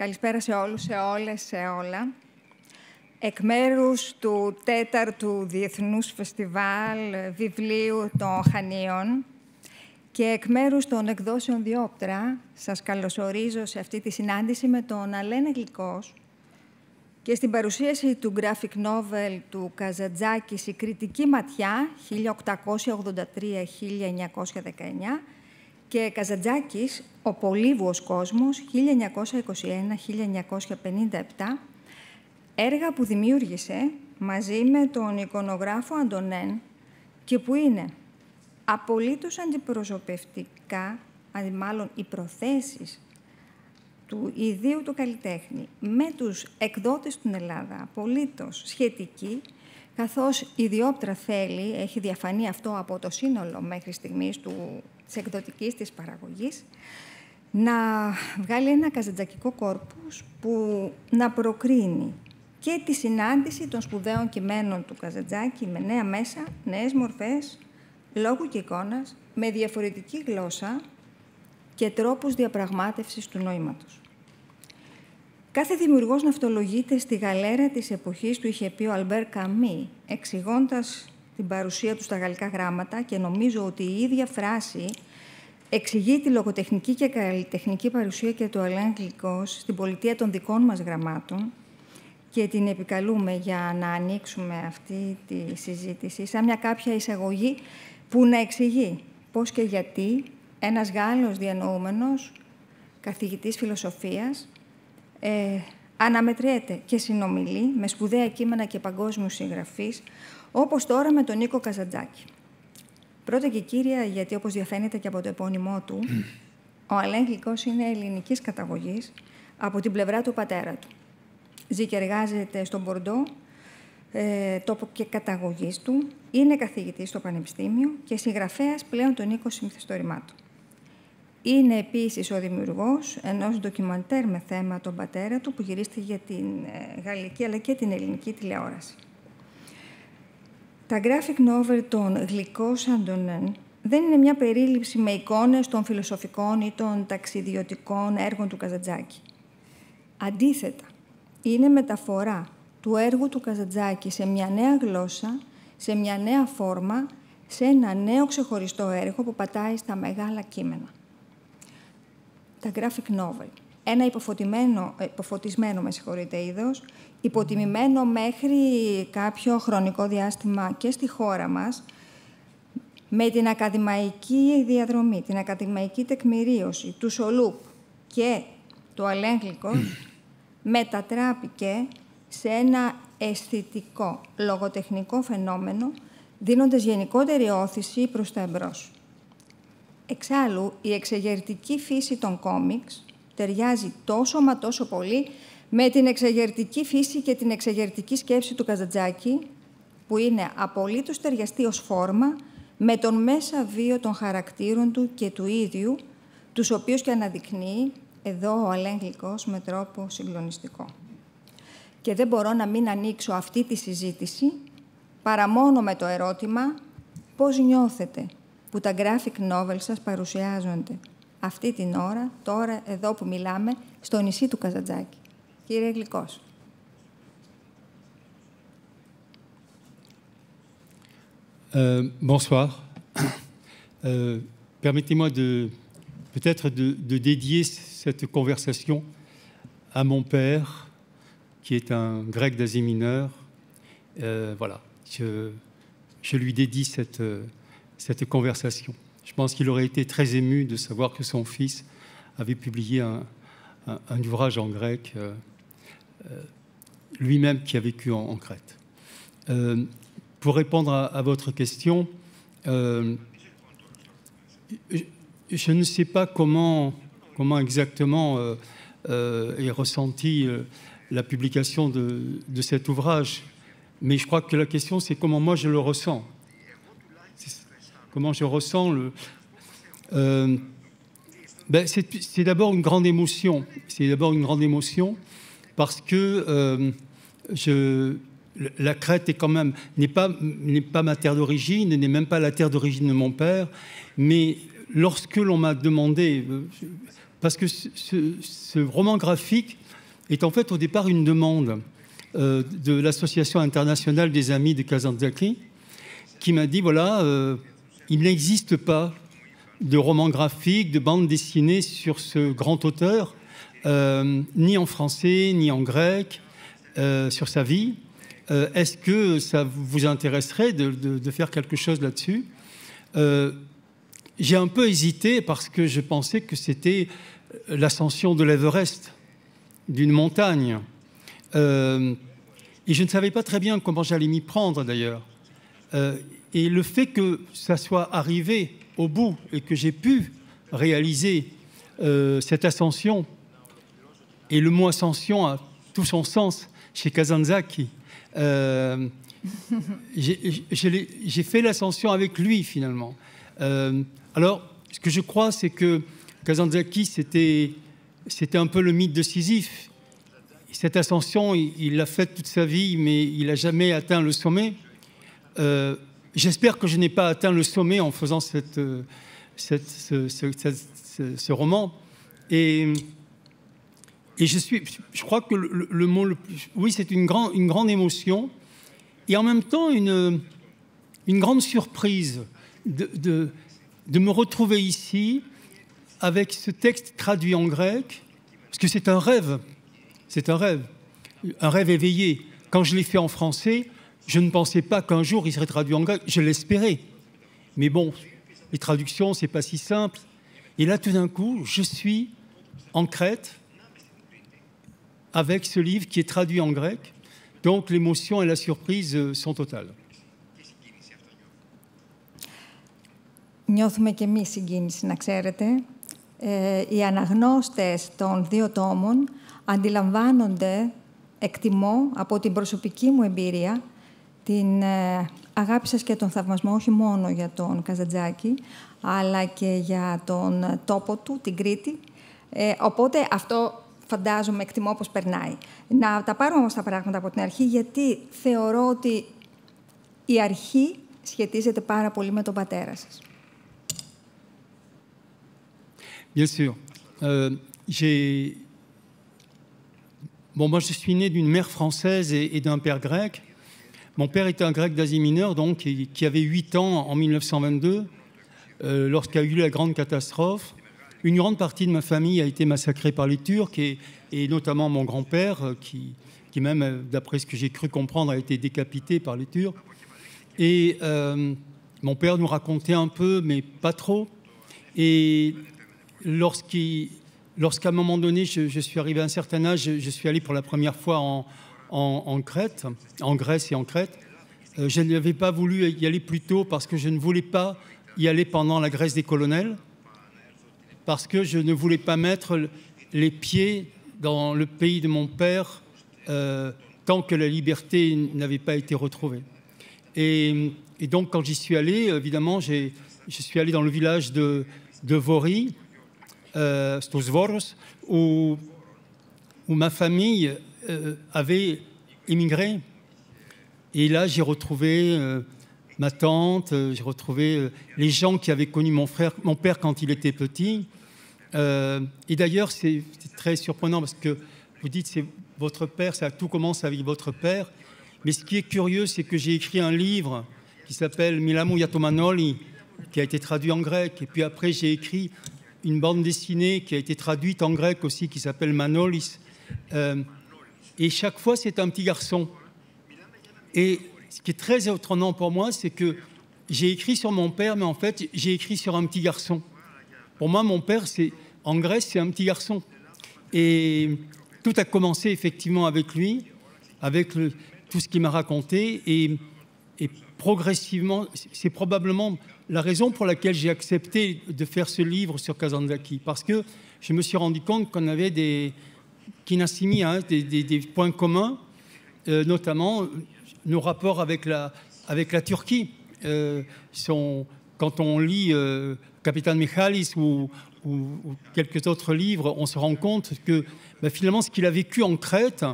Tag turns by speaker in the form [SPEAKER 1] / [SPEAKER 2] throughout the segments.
[SPEAKER 1] Καλησπέρα σε όλους, σε όλες, σε όλα. Εκ μέρους του 4ου Διεθνούς Φεστιβάλ Βιβλίου των Χανίων και εκ μέρους των εκδόσεων Διόπτρα, σας καλωσορίζω σε αυτή τη συνάντηση με τον Αλέν Γλυκός και στην παρουσίαση του graphic novel του Καζαντζάκης «Η κριτική ματιά» 1883-1919 και Καζαντζάκης «Ο πολύβουος κόσμος» 1921-1957, έργα που δημιούργησε μαζί με τον εικονογράφο Αντωνέν και που είναι απολύτως αντιπροσωπευτικά, μάλλον οι προθέσεις του ιδίου του καλλιτέχνη με τους εκδότες στην Ελλάδα, απολύτως σχετική, καθώς η Διόπτρα θέλει, έχει διαφανεί αυτό από το σύνολο μέχρι στιγμής της εκδοτικής της παραγωγής, να βγάλει ένα καζαντζακικό κόρπους που να προκρίνει και τη συνάντηση των σπουδαίων κειμένων του Καζαντζάκη με νέα μέσα, νέες μορφές, λόγου και εικόνας, με διαφορετική γλώσσα και τρόπους διαπραγμάτευσης του νοήματος. Κάθε δημιουργός ναυτολογείται στη γαλέρα της εποχής του, είχε πει ο Αλμπέρ Καμί, εξηγώντας την παρουσία του στα γαλλικά γράμματα, και νομίζω ότι η ίδια φράση εξηγεί τη λογοτεχνική και καλλιτεχνική παρουσία και του Αλέν Γλυκός στην πολιτεία των δικών μας γραμμάτων, και την επικαλούμε για να ανοίξουμε αυτή τη συζήτηση σαν μια κάποια εισαγωγή που να εξηγεί πώς και γιατί ένας Γάλλος διανοούμενος, καθηγητής φιλοσοφίας, αναμετριέται και συνομιλεί με σπουδαία κείμενα και παγκόσμιους συγγραφείς, όπως τώρα με τον Νίκο Καζαντζάκη. Πρώτα και κύρια, γιατί όπως διαφαίνεται και από το επώνυμό του, ο Αλέν Γλυκός είναι ελληνικής καταγωγής από την πλευρά του πατέρα του. Ζει και εργάζεται στον Μπορντό, τόπο και καταγωγής του, είναι καθηγητής στο Πανεπιστήμιο και συγγραφέας πλέον των 20 μυθιστορημάτων. Είναι επίσης ο δημιουργός ενός ντοκιμαντέρ με θέμα τον πατέρα του που γυρίστηκε για την γαλλική αλλά και την ελληνική τηλεόραση. Τα graphic novel των Γλυκός Αντωνέν δεν είναι μια περίληψη με εικόνες των φιλοσοφικών ή των ταξιδιωτικών έργων του Καζαντζάκη. Αντίθετα, είναι μεταφορά του έργου του Καζαντζάκη σε μια νέα γλώσσα, σε μια νέα φόρμα, σε ένα νέο ξεχωριστό έργο που πατάει στα μεγάλα κείμενα. Τα graphic novel. Ένα υποφωτισμένο, είδος, υποτιμημένο μέχρι κάποιο χρονικό διάστημα και στη χώρα μας, με την ακαδημαϊκή διαδρομή, την ακαδημαϊκή τεκμηρίωση του Σολούπ και του Αλέν Γλυκός, μετατράπηκε σε ένα αισθητικό, λογοτεχνικό φαινόμενο, δίνοντας γενικότερη όθηση προς τα εμπρός. Εξάλλου, η εξεγερτική φύση των κόμιξ ταιριάζει τόσο μα τόσο πολύ με την εξεγερτική φύση και την εξεγερτική σκέψη του Καζαντζάκη, που είναι απολύτως ταιριαστή ως φόρμα με τον μέσα βίο των χαρακτήρων του και του ίδιου, τους οποίους και αναδεικνύει εδώ ο Αλέν Γλυκός με τρόπο συγκλονιστικό. Και δεν μπορώ να μην ανοίξω αυτή τη συζήτηση παρά μόνο με το ερώτημα πώς νιώθετε που τα graphic novel σας παρουσιάζονται αυτή την ώρα, τώρα εδώ που μιλάμε, στο νησί του Καζαντζάκη. Κύριε Γλυκός.
[SPEAKER 2] Bonsoir. Permettez-moi peut-être de dédier cette conversation à mon père, qui est un grec d'Asie mineure. Voilà, je lui dédie cette conversation. Je pense qu'il aurait été très ému de savoir que son fils avait publié un ouvrage en grec, lui-même qui a vécu en Crète. Pour répondre à votre question, je ne sais pas comment exactement est ressentie la publication de cet ouvrage, mais je crois que la question, c'est comment moi je le ressens. Comment je ressens c'est d'abord une grande émotion. C'est d'abord une grande émotion parce que la Crète est quand même n'est pas ma terre d'origine, n'est même pas la terre d'origine de mon père, mais lorsque l'on m'a demandé parce que ce roman graphique est en fait au départ une demande de l'Association internationale des amis de Kazantzakis, qui m'a dit, voilà, il n'existe pas de roman graphique, de bande dessinée sur ce grand auteur, ni en français, ni en grec, sur sa vie. Est-ce que ça vous intéresserait de faire quelque chose là-dessus? J'ai un peu hésité parce que je pensais que c'était l'ascension de l'Everest, d'une montagne. Et je ne savais pas très bien comment j'allais m'y prendre, d'ailleurs. Et le fait que ça soit arrivé au bout et que j'ai pu réaliser cette ascension, et le mot ascension a tout son sens chez Kazantzakis, j'ai fait l'ascension avec lui, finalement. Alors, ce que je crois, c'est que Kazantzakis, c'était un peu le mythe de Sisyphe. Cette ascension, il l'a faite toute sa vie, mais il n'a jamais atteint le sommet. J'espère que je n'ai pas atteint le sommet en faisant ce roman. Et je crois que le mot le plus... Oui, c'est une grande émotion. Et en même temps, une grande surprise de me retrouver ici avec ce texte traduit en grec, parce que c'est un rêve. C'est un rêve éveillé. Quand je l'ai fait en français, je ne pensais pas qu'un jour il serait traduit en grec. Je l'espérais. Mais bon, les traductions, c'est pas si simple. Et là, tout d'un coup, je suis en Crète avec ce livre qui est traduit en grec. Donc, l'émotion et la surprise sont totales.
[SPEAKER 1] Νιώθουμε και εμείς συγκίνηση, να ξέρετε. Οι αναγνώστες των δύο τόμων αντιλαμβάνονται, εκτιμώ από την προσωπική μου εμπειρία, την αγάπη σας και τον θαυμασμό όχι μόνο για τον Καζαντζάκη, αλλά και για τον τόπο του, την Κρήτη. Οπότε αυτό φαντάζομαι, εκτιμώ πως περνάει. Να τα πάρουμε όμως τα πράγματα από την αρχή, γιατί θεωρώ ότι η αρχή σχετίζεται πάρα πολύ με τον πατέρα σας.
[SPEAKER 2] Bien sûr. Bon, moi, je suis né d'une mère française et d'un père grec. Mon père était un grec d'Asie mineure, donc, qui avait 8 ans en 1922, lorsqu'a eu la grande catastrophe. Une grande partie de ma famille a été massacrée par les Turcs, et notamment mon grand-père, qui même, d'après ce que j'ai cru comprendre, a été décapité par les Turcs. Et mon père nous racontait un peu, mais pas trop. Et lorsqu'à un moment donné, je suis arrivé à un certain âge, je suis allé pour la première fois en Crète, en Grèce et en Crète. Je n'avais pas voulu y aller plus tôt parce que je ne voulais pas y aller pendant la Grèce des colonels, parce que je ne voulais pas mettre les pieds dans le pays de mon père tant que la liberté n'avait pas été retrouvée. Et donc, quand j'y suis allé, évidemment, je suis allé dans le village de Vori, Stosvoros, où ma famille avait émigré. Et là, j'ai retrouvé ma tante, j'ai retrouvé les gens qui avaient connu mon père quand il était petit. Et d'ailleurs, c'est très surprenant parce que vous dites c'est votre père, tout commence avec votre père. Mais ce qui est curieux, c'est que j'ai écrit un livre qui s'appelle Milamou Yatomanoli, qui a été traduit en grec. Et puis après, j'ai écrit une bande dessinée qui a été traduite en grec aussi, qui s'appelle Manolis. Et chaque fois, c'est un petit garçon. Et ce qui est très étonnant pour moi, c'est que j'ai écrit sur mon père, mais en fait, j'ai écrit sur un petit garçon. Pour moi, mon père, en Grèce, c'est un petit garçon. Et tout a commencé effectivement avec lui, avec tout ce qu'il m'a raconté. Et progressivement, c'est probablement la raison pour laquelle j'ai accepté de faire ce livre sur Kazantzakis. Parce que je me suis rendu compte qu'on avait des points communs, notamment nos rapports avec la Turquie. Quand on lit Kapitan Michalis ou quelques autres livres, on se rend compte que finalement, ce qu'il a vécu en Crète,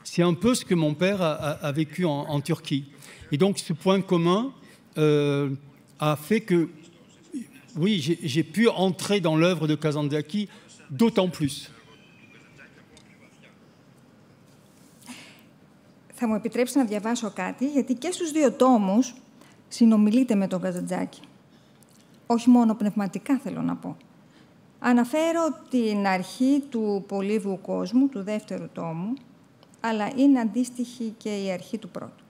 [SPEAKER 2] c'est un peu ce que mon père a vécu en Turquie. Et donc, ce point commun a fait que oui, j'ai pu entrer dans l'œuvre de Kazantzakis d'autant plus.
[SPEAKER 1] Θα μου επιτρέψει να διαβάσω κάτι, γιατί και στους δύο τόμους συνομιλείτε με τον Καζαντζάκη. Όχι μόνο πνευματικά, θέλω να πω. Αναφέρω την αρχή του Πολύβου κόσμου, του δεύτερου τόμου, αλλά είναι αντίστοιχη και η αρχή του πρώτου.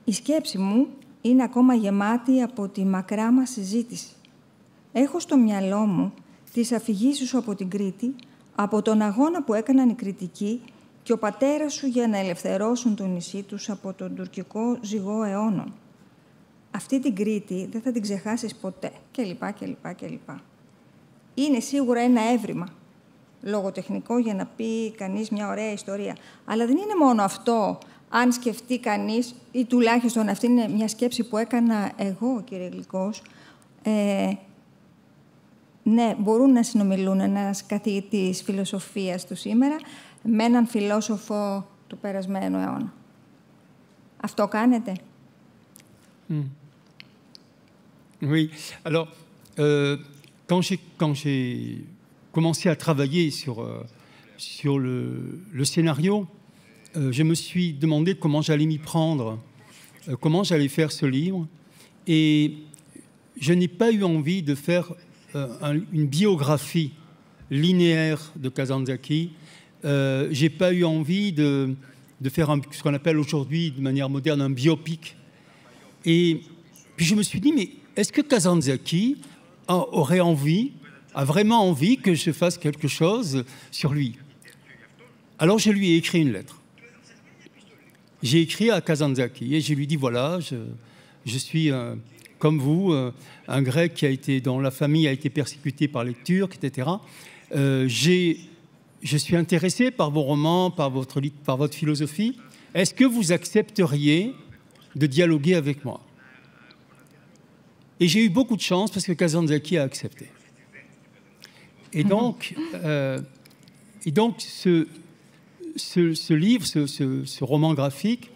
[SPEAKER 1] Η σκέψη μου είναι ακόμα γεμάτη από τη μακρά μας συζήτηση. Έχω στο μυαλό μου τις αφηγήσεις σου από την Κρήτη, από τον αγώνα που έκαναν οι Κρητικοί και ο πατέρας σου για να ελευθερώσουν το νησί τους από τον τουρκικό ζυγό αιώνων. Αυτή την Κρήτη δεν θα την ξεχάσεις ποτέ, κλπ. Είναι σίγουρα ένα έβριμα λογοτεχνικό για να πει κανείς μια ωραία ιστορία. Αλλά δεν είναι μόνο αυτό, αν σκεφτεί κανείς, ή τουλάχιστον αυτή είναι μια σκέψη που έκανα εγώ, κύριε Γλυκός. Ναι, μπορούν να συνομιλούν ένας καθηγητής φιλοσοφίας του σήμερα με έναν φιλόσοφο του περασμένου αιώνα. Αυτό κάνετε?
[SPEAKER 2] Oui, alors, quand j'ai commencé à travailler sur le scénario, je me suis demandé comment j'allais m'y prendre, comment j'allais faire ce livre. Et je n'ai pas eu envie de faire une biographie linéaire de Kazantzakis. Je n'ai pas eu envie de faire ce qu'on appelle aujourd'hui, de manière moderne, un biopic. Et puis je me suis dit, mais est-ce que Kazantzakis a vraiment envie que je fasse quelque chose sur lui? Alors je lui ai écrit une lettre. J'ai écrit à Kazantzakis et je lui ai dit, voilà, je suis, comme vous, un grec dont la famille a été persécutée par les Turcs, etc. Je suis intéressé par vos romans, par votre philosophie. Est-ce que vous accepteriez de dialoguer avec moi? Et j'ai eu beaucoup de chance parce que Kazantzakis a accepté. Et donc ce livre, ce roman graphique,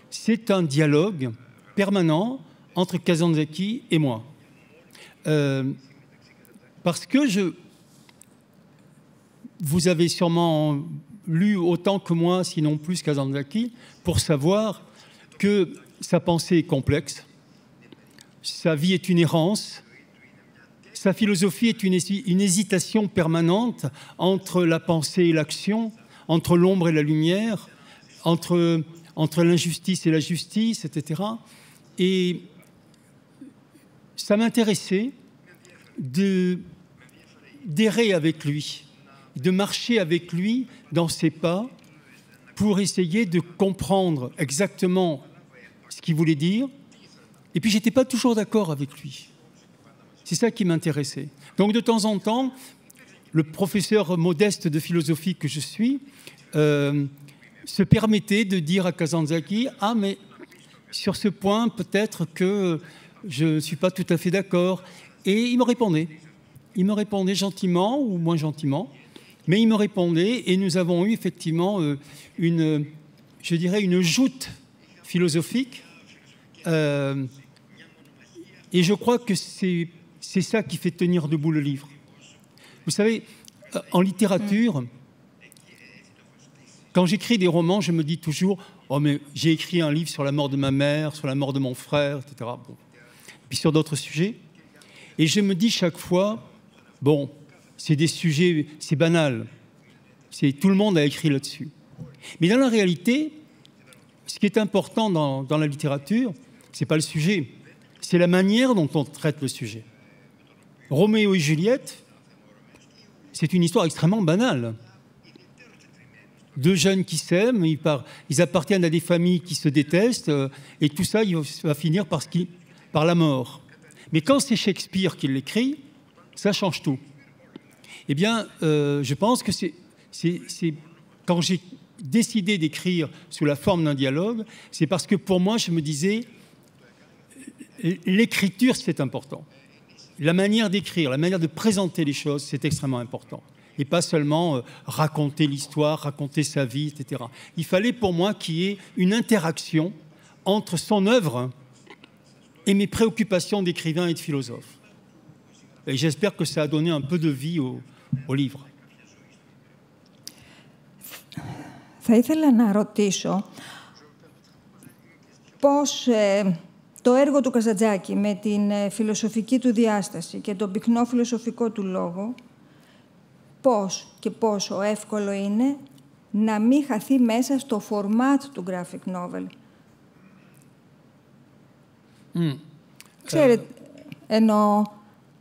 [SPEAKER 2] c'est un dialogue permanent entre Kazantzakis et moi. Parce que vous avez sûrement lu autant que moi, sinon plus, Kazantzakis, pour savoir que sa pensée est complexe, sa vie est une errance, sa philosophie est une hésitation permanente entre la pensée et l'action, entre l'ombre et la lumière, entre l'injustice et la justice, etc. Et ça m'intéressait d'errer avec lui, de marcher avec lui dans ses pas pour essayer de comprendre exactement ce qu'il voulait dire. Et puis, je n'étais pas toujours d'accord avec lui. C'est ça qui m'intéressait. Donc, de temps en temps, le professeur modeste de philosophie que je suis se permettait de dire à Kazantzakis « Ah, mais sur ce point, peut-être que je ne suis pas tout à fait d'accord. » Et il me répondait. Il me répondait gentiment ou moins gentiment, mais il me répondait et nous avons eu effectivement une joute philosophique. Et je crois que c'est ça qui fait tenir debout le livre. Vous savez, en littérature, quand j'écris des romans, je me dis toujours « Oh, mais j'ai écrit un livre sur la mort de ma mère, sur la mort de mon frère, etc. » Bon. Puis sur d'autres sujets. Et je me dis chaque fois « Bon, c'est des sujets, c'est banal. Tout le monde a écrit là-dessus. » Mais dans la réalité, ce qui est important dans la littérature, ce n'est pas le sujet, c'est la manière dont on traite le sujet. Roméo et Juliette, c'est une histoire extrêmement banale. Deux jeunes qui s'aiment, ils appartiennent à des familles qui se détestent, et tout ça, il va finir par la mort. Mais quand c'est Shakespeare qui l'écrit, ça change tout. Eh bien, je pense que c'est quand j'ai décidé d'écrire sous la forme d'un dialogue, c'est parce que pour moi, je me disais, l'écriture, c'est important. La manière d'écrire, la manière de présenter les choses, c'est extrêmement important. Et pas seulement raconter l'histoire, raconter sa vie, etc. Il fallait pour moi qu'il y ait une interaction entre son œuvre et mes préoccupations d'écrivain et de philosophe. Et j'espère que ça a donné un peu de vie au livre.
[SPEAKER 1] Θα ήθελα να ρωτήσω πώς το έργο του Καζαντζάκη με την φιλοσοφική του διάσταση και τον πυκνό φιλοσοφικό του λόγο, πώς και πόσο εύκολο είναι να μην χαθεί μέσα στο format του graphic novel. Ξέρετε, ενώ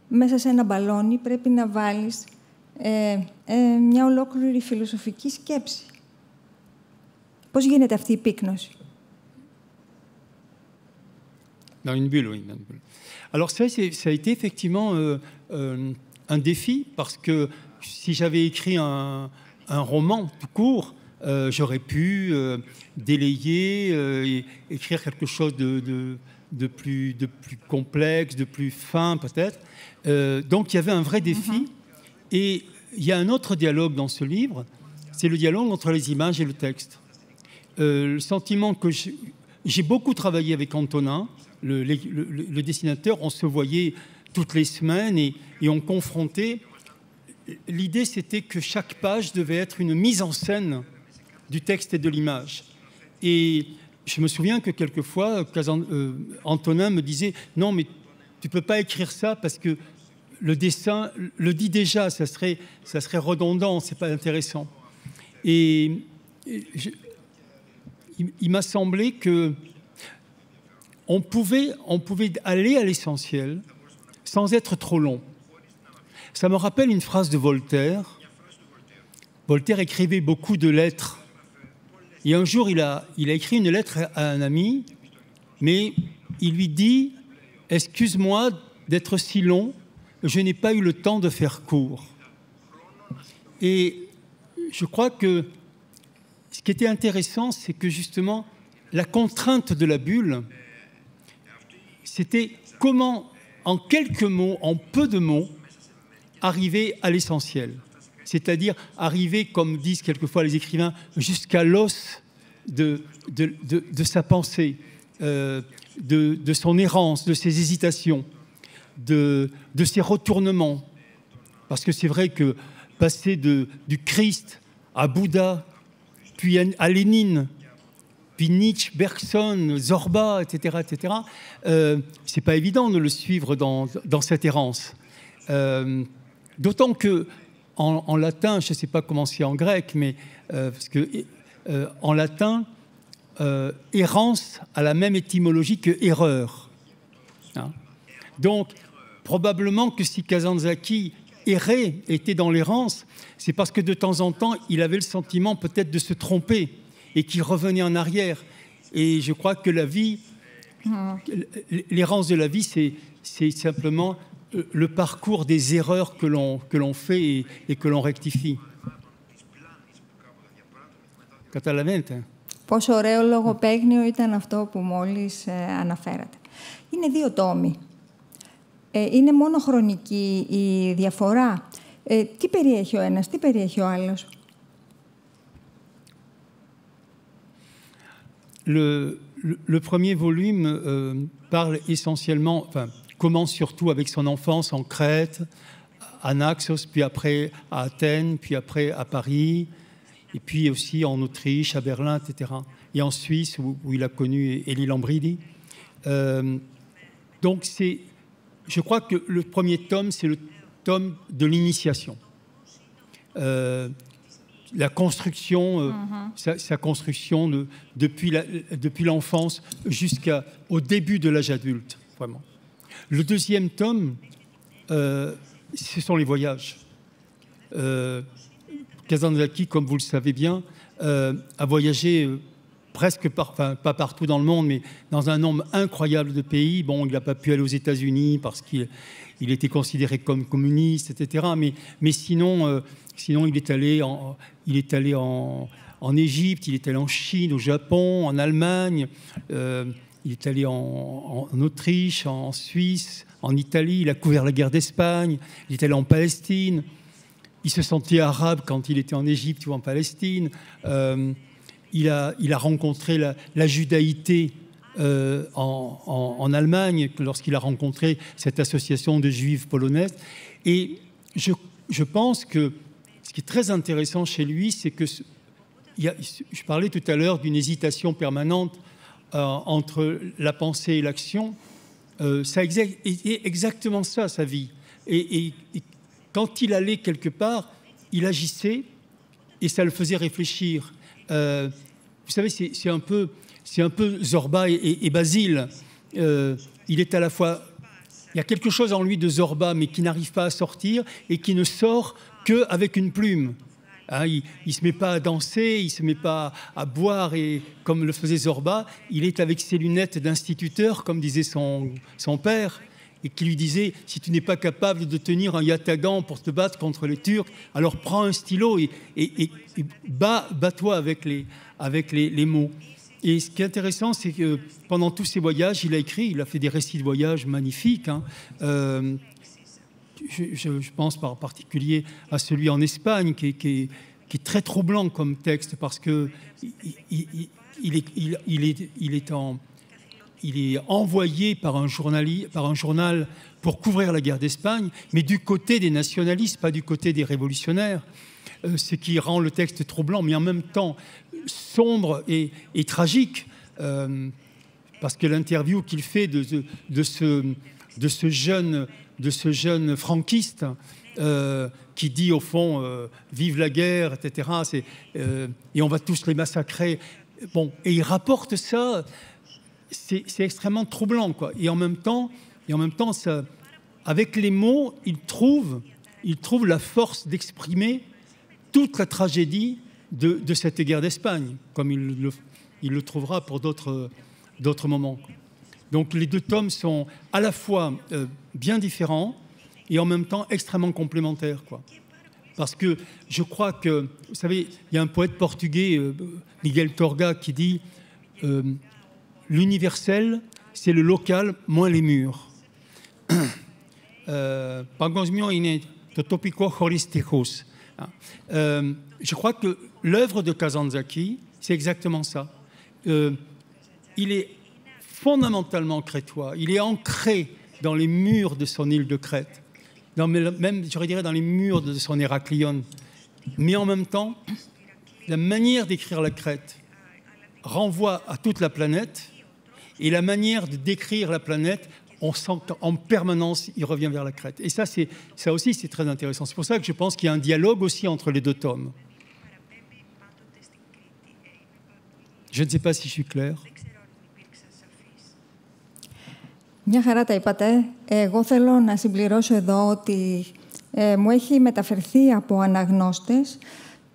[SPEAKER 1] μέσα σε ένα μπαλόνι πρέπει να βάλεις μια ολόκληρη φιλοσοφική σκέψη. Πώς γίνεται αυτή η πύκνωση?
[SPEAKER 2] Dans une bulle, oui. Alors ça a été effectivement un défi, parce que si j'avais écrit un roman tout court, j'aurais pu délayer, et écrire quelque chose de plus complexe, de plus fin peut-être. Donc il y avait un vrai défi. Et il y a un autre dialogue dans ce livre, c'est le dialogue entre les images et le texte. Le sentiment que j'ai beaucoup travaillé avec Antonin, le dessinateur, on se voyait toutes les semaines et on confrontait. L'idée, c'était que chaque page devait être une mise en scène du texte et de l'image. Et je me souviens que quelquefois, Antonin me disait « Non, mais tu ne peux pas écrire ça parce que le dessin le dit déjà, ça serait redondant, ce n'est pas intéressant. » Et il m'a semblé que on pouvait aller à l'essentiel sans être trop long. Ça me rappelle une phrase de Voltaire. Voltaire écrivait beaucoup de lettres. Et un jour, il a écrit une lettre à un ami, mais il lui dit « Excuse-moi d'être si long, je n'ai pas eu le temps de faire court. » Et je crois que ce qui était intéressant, c'est que justement, la contrainte de la bulle, c'était comment, en quelques mots, en peu de mots, arriver à l'essentiel. C'est-à-dire arriver, comme disent quelquefois les écrivains, jusqu'à l'os de sa pensée, de son errance, de ses hésitations, de ses retournements. Parce que c'est vrai que passer du Christ à Bouddha, puis à Lénine, puis Nietzsche, Bergson, Zorba, etc., c'est pas évident de le suivre dans cette errance. D'autant que en latin, je ne sais pas comment c'est en grec, mais parce que en latin, errance a la même étymologie que erreur. Hein? Donc, probablement que si Kazantzakis errait, était dans l'errance, c'est parce que de temps en temps, il avait le sentiment peut-être de se tromper et qu'il revenait en arrière. Et je crois que la vie, l'errance de la vie, c'est simplement le parcours des erreurs que l'on fait et que l'on rectifie. Καταλαβαίνετε.
[SPEAKER 1] Πόσο ωραίο λογοπαίγνιο ήταν αυτό που μόλις αναφέρατε. Είναι 2 τόμοι. Είναι μόνο χρονική η διαφορά. Τι περιέχει ο ένας, τι περιέχει ο άλλος?
[SPEAKER 2] Le premier volume parle essentiellement, enfin, commence surtout avec son enfance en Crète, à Naxos, puis après à Athènes, puis après à Paris, et puis aussi en Autriche, à Berlin, etc. Et en Suisse, où il a connu Élie Lambridi. Donc je crois que le premier tome, c'est le tome de l'initiation. La construction, sa construction depuis l'enfance jusqu'au début de l'âge adulte, vraiment. Le deuxième tome, ce sont les voyages. Kazantzakis, comme vous le savez bien, a voyagé presque, pas partout dans le monde, mais dans un nombre incroyable de pays. Bon, il n'a pas pu aller aux États-Unis parce qu'il était considéré comme communiste, etc. Mais sinon, il est allé en Égypte, il est allé en Chine, au Japon, en Allemagne, il est allé en Autriche, en Suisse, en Italie, il a couvert la guerre d'Espagne, il est allé en Palestine, il se sentait arabe quand il était en Égypte ou en Palestine, il a rencontré la judaïté en Allemagne, lorsqu'il a rencontré cette association de juifs polonaises. Et je pense que ce qui est très intéressant chez lui, c'est que je parlais tout à l'heure d'une hésitation permanente entre la pensée et l'action. Ça est exactement ça, sa vie. Et quand il allait quelque part, il agissait et ça le faisait réfléchir. Vous savez, c'est un peu Zorba et Basile. Il est à la fois... Il y a quelque chose en lui de Zorba, mais qui n'arrive pas à sortir et qui ne sort qu'avec une plume. Hein, il ne se met pas à danser, il ne se met pas à boire, et comme le faisait Zorba, il est avec ses lunettes d'instituteur, comme disait son père, et qui lui disait, si tu n'es pas capable de tenir un yatagan pour te battre contre les Turcs, alors prends un stylo et bats-toi avec les mots. Et ce qui est intéressant, c'est que pendant tous ces voyages, il a fait des récits de voyage magnifiques. Hein. Je pense par particulier à celui en Espagne, qui est très troublant comme texte, parce que il est envoyé par un journal pour couvrir la guerre d'Espagne, mais du côté des nationalistes, pas du côté des révolutionnaires, ce qui rend le texte troublant, mais en même temps sombre et tragique, parce que l'interview qu'il fait de ce jeune franquiste qui dit au fond vive la guerre, etc. Et on va tous les massacrer. Bon, et il rapporte ça. C'est extrêmement troublant, quoi. Et en même temps, ça, avec les mots, il trouve la force d'exprimer toute la tragédie de cette guerre d'Espagne, comme il le trouvera pour d'autres moments. Donc les deux tomes sont à la fois bien différents et en même temps extrêmement complémentaires, quoi. Parce que je crois que, vous savez, il y a un poète portugais, Miguel Torga, qui dit l'universel, c'est le local moins les murs. Je crois que l'œuvre de Kazantzakis, c'est exactement ça. Il est fondamentalement crétois. Il est ancré dans les murs de son île de Crète, même, je dirais, dans les murs de son Héraclion. Mais en même temps, la manière d'écrire la Crète renvoie à toute la planète, et la manière de décrire la planète, on sent qu'en permanence, il revient vers la Crète. Et ça aussi, c'est très intéressant. C'est pour ça que je pense qu'il y a un dialogue aussi entre les deux tomes. Je ne sais pas si je suis clair.
[SPEAKER 1] Μια χαρά τα είπατε. Εγώ θέλω να συμπληρώσω εδώ ότι μου έχει μεταφερθεί από αναγνώστες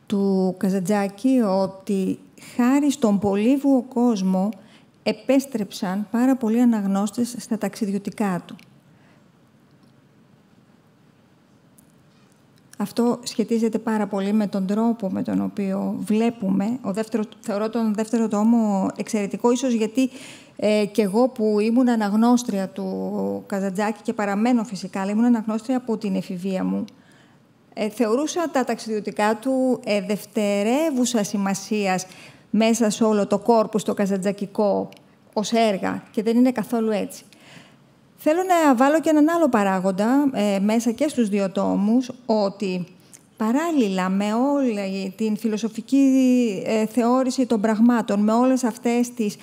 [SPEAKER 1] του Καζαντζάκη ότι χάρη στον πολύβουο κόσμο επέστρεψαν πάρα πολλοί αναγνώστες στα ταξιδιωτικά του. Αυτό σχετίζεται πάρα πολύ με τον τρόπο με τον οποίο βλέπουμε. Θεωρώ τον δεύτερο τόμο εξαιρετικό, ίσως γιατί και εγώ που ήμουν αναγνώστρια του Καζαντζάκη και παραμένω φυσικά, αλλά ήμουν αναγνώστρια από την εφηβεία μου, θεωρούσα τα ταξιδιωτικά του δευτερεύουσα σημασίας μέσα σε όλο το κόρπους το καζαντζακικό ως έργα και δεν είναι καθόλου έτσι. Θέλω να βάλω και έναν άλλο παράγοντα μέσα και στους δύο τόμους, ότι παράλληλα με όλη την φιλοσοφική θεώρηση των πραγμάτων, με όλες αυτές τις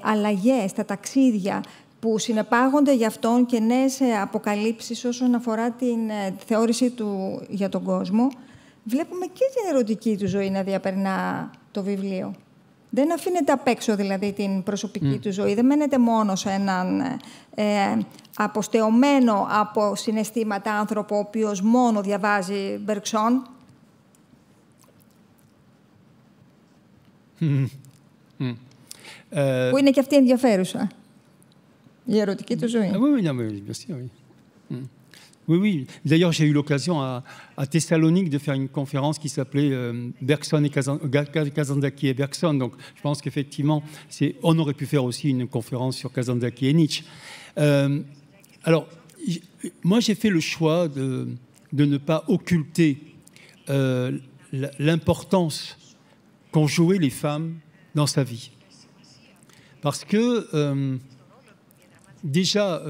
[SPEAKER 1] αλλαγές, τα ταξίδια που συνεπάγονται για αυτόν και νέες αποκαλύψεις όσον αφορά την θεώρηση του για τον κόσμο, βλέπουμε και την ερωτική του ζωή να διαπερνά το βιβλίο. Δεν αφήνεται απ' έξω δηλαδή την προσωπική του ζωή, δεν μένεται μόνο σε έναν αποστεωμένο από συναισθήματα άνθρωπο, ο οποίος μόνο διαβάζει Μπεργκσόν. Που είναι και αυτή ενδιαφέρουσα, η ερωτική του ζωή.
[SPEAKER 2] Oui, non, mais bien sûr, oui. Oui. D'ailleurs, j'ai eu l'occasion à Thessalonique de faire une conférence qui s'appelait Bergson et Kazantzakis et Bergson. Donc, je pense qu'effectivement, on aurait pu faire aussi une conférence sur Kazantzakis et Nietzsche. Alors, moi, j'ai fait le choix de ne pas occulter l'importance qu'ont joué les femmes dans sa vie. Parce que, déjà,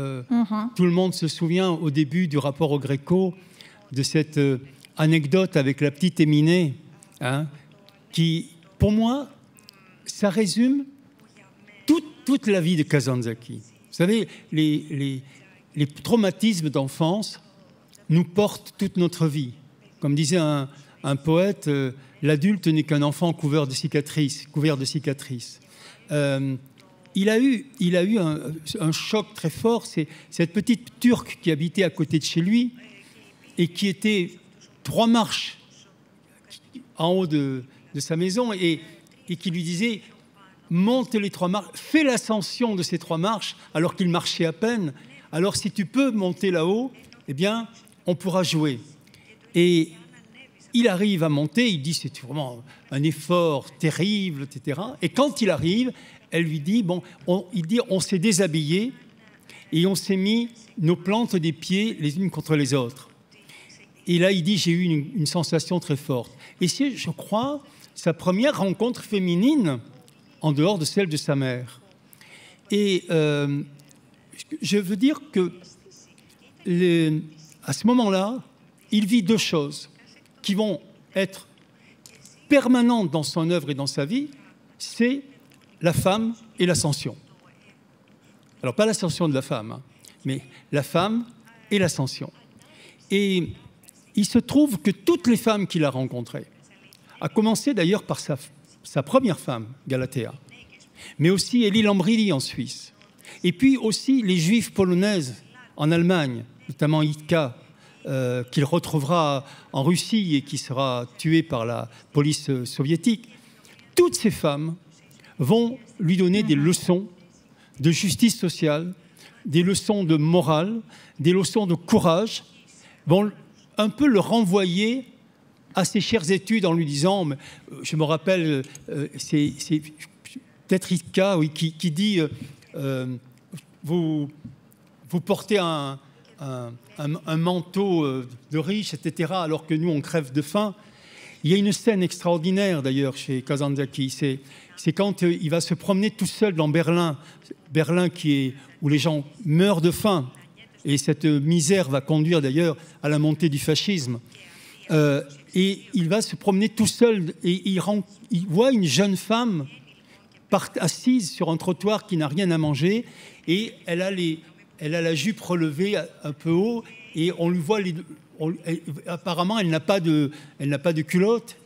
[SPEAKER 2] tout le monde se souvient au début du rapport au Gréco de cette anecdote avec la petite Éminée, hein, qui, pour moi, ça résume toute la vie de Kazantzakis. Vous savez, les traumatismes d'enfance nous portent toute notre vie. Comme disait un poète, l'adulte n'est qu'un enfant couvert de cicatrices. Il a eu un choc très fort. C'est cette petite Turque qui habitait à côté de chez lui et qui était 3 marches en haut de sa maison et qui lui disait « Monte les 3 marches, fais l'ascension de ces 3 marches » alors qu'il marchait à peine. Alors si tu peux monter là-haut, eh bien, on pourra jouer. Et il arrive à monter, il dit c'est vraiment un effort terrible, etc. Et quand il arrive, elle lui dit, on s'est déshabillé et on s'est mis nos plantes des pieds les unes contre les autres. Et là, il dit, j'ai eu une sensation très forte. Et c'est, je crois, sa première rencontre féminine en dehors de celle de sa mère. Et je veux dire que à ce moment-là, il vit 2 choses qui vont être permanentes dans son œuvre et dans sa vie, c'est la femme et l'ascension. Alors, pas l'ascension de la femme, hein, mais la femme et l'ascension. Et il se trouve que toutes les femmes qu'il a rencontrées, à commencer d'ailleurs par sa première femme, Galatea, mais aussi Elie Lambrili en Suisse, et puis aussi les juifs polonaises en Allemagne, notamment Itka, qu'il retrouvera en Russie et qui sera tué par la police soviétique. Toutes ces femmes vont lui donner des leçons de justice sociale, des leçons de morale, des leçons de courage, vont un peu le renvoyer à ses chères études en lui disant, je me rappelle, c'est peut-être Itka, oui, qui dit vous portez un manteau de riche, etc., alors que nous, on crève de faim. Il y a une scène extraordinaire, d'ailleurs, chez Kazantzakis. C'est quand il va se promener tout seul dans Berlin où les gens meurent de faim. Et cette misère va conduire, d'ailleurs, à la montée du fascisme. Et il va se promener tout seul et il voit une jeune femme assise sur un trottoir qui n'a rien à manger et elle a la jupe relevée un peu haut et on lui voit apparemment elle n'a pas de culotte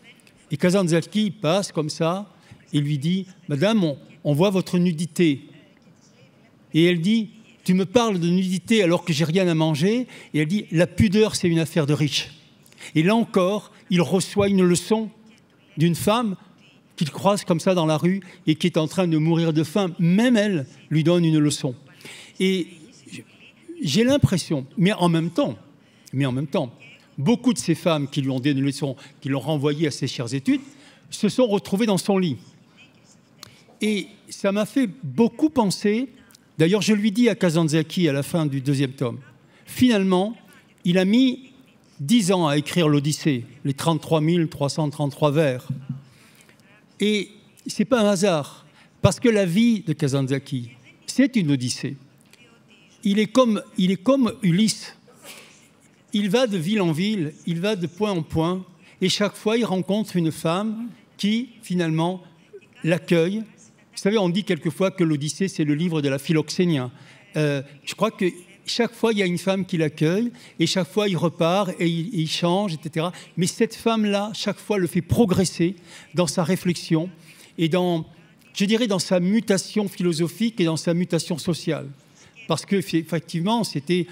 [SPEAKER 2] et Kazantzakis passe comme ça et lui dit « Madame, on voit votre nudité ». Et elle dit « Tu me parles de nudité alors que j'ai rien à manger ?» Et elle dit « La pudeur, c'est une affaire de riches ». Et là encore, il reçoit une leçon d'une femme qu'il croise comme ça dans la rue et qui est en train de mourir de faim. Même elle lui donne une leçon. Et j'ai l'impression, mais en même temps, beaucoup de ces femmes qui lui ont donné une leçon, qui l'ont renvoyé à ses chères études, se sont retrouvées dans son lit. Et ça m'a fait beaucoup penser, d'ailleurs je lui dis à Kazantzakis à la fin du 2e tome, finalement, il a mis 10 ans à écrire l'Odyssée, les 33 333 vers. Et ce n'est pas un hasard, parce que la vie de Kazantzakis, c'est une Odyssée. Il est comme Ulysse. Il va de ville en ville, il va de point en point, et chaque fois, il rencontre une femme qui, finalement, l'accueille. Vous savez, on dit quelquefois que l'Odyssée, c'est le livre de la Philoxénia. Je crois que chaque fois, il y a une femme qui l'accueille, et chaque fois, il repart, et il change, etc. Mais cette femme-là, chaque fois, le fait progresser dans sa réflexion, et dans sa mutation philosophique et dans sa mutation sociale. Parce qu'effectivement, c'était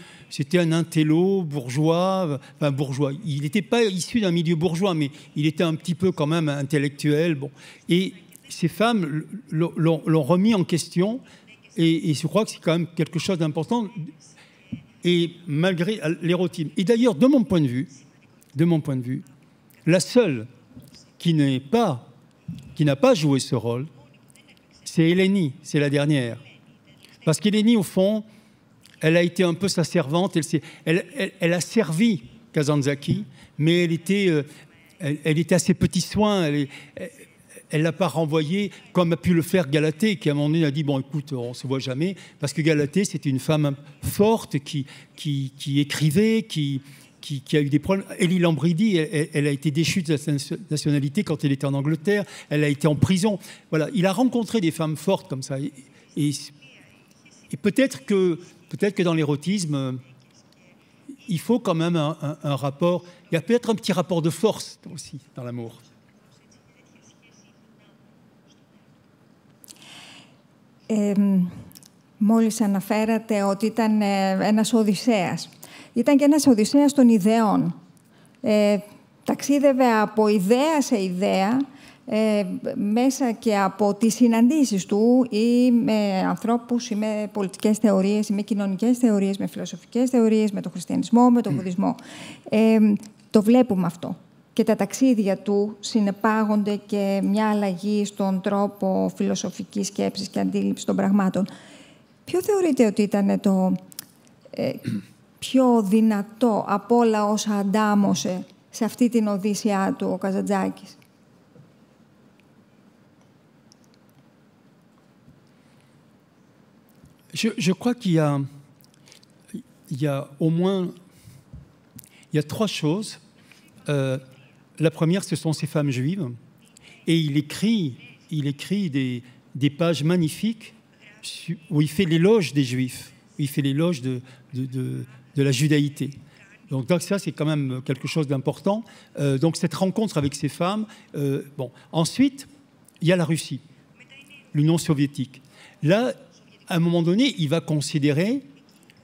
[SPEAKER 2] un intello bourgeois, enfin bourgeois. Il n'était pas issu d'un milieu bourgeois, mais il était un petit peu quand même intellectuel. Bon. Et ces femmes l'ont remis en question, et je crois que c'est quand même quelque chose d'important, et malgré l'érotisme. Et d'ailleurs, de mon point de vue, la seule qui n'a pas joué ce rôle, c'est Hélénie, c'est la dernière. Parce qu'Hélénie, au fond, elle a été un peu sa servante, elle a servi Kazantzakis, mais elle était à ses petits soins, elle l'a pas renvoyé comme a pu le faire Galatée, qui à un moment donné a dit, bon écoute, on se voit jamais, parce que Galatée c'était une femme forte qui écrivait, qui a eu des problèmes. Élie Lambridi, elle a été déchue de sa nationalité quand elle était en Angleterre, elle a été en prison. Voilà, il a rencontré des femmes fortes comme ça. Et peut-être que dans l'érotisme, il faut quand même un rapport, il y a peut-être un petit rapport de force aussi dans l'amour.
[SPEAKER 1] Μόλις αναφέρατε ότι ήταν ένας Οδυσσέας. Ήταν και ένας Οδυσσέας των ιδεών. Ταξίδευε από ιδέα σε ιδέα, μέσα και από τις συναντήσεις του ή με ανθρώπους ή με πολιτικές θεωρίες ή με κοινωνικές θεωρίες, με φιλοσοφικές θεωρίες, με τον χριστιανισμό, με τον βουδισμό. Το βλέπουμε αυτό. Και τα ταξίδια του συνεπάγονται και μια αλλαγή στον τρόπο φιλοσοφικής σκέψης και αντίληψης των πραγμάτων. Ποιο θεωρείτε ότι ήταν το πιο δυνατό από όλα όσα αντάμωσε σε αυτή την Οδύσσειά του ο Καζαντζάκης?
[SPEAKER 2] Je crois qu'il y a au moins trois choses. La première, ce sont ces femmes juives. Et il écrit des pages magnifiques où il fait l'éloge des Juifs, où il fait l'éloge de la judaïté. Donc ça, c'est quand même quelque chose d'important. Donc cette rencontre avec ces femmes. Bon. Ensuite, il y a la Russie, l'Union soviétique. Là, à un moment donné, il va considérer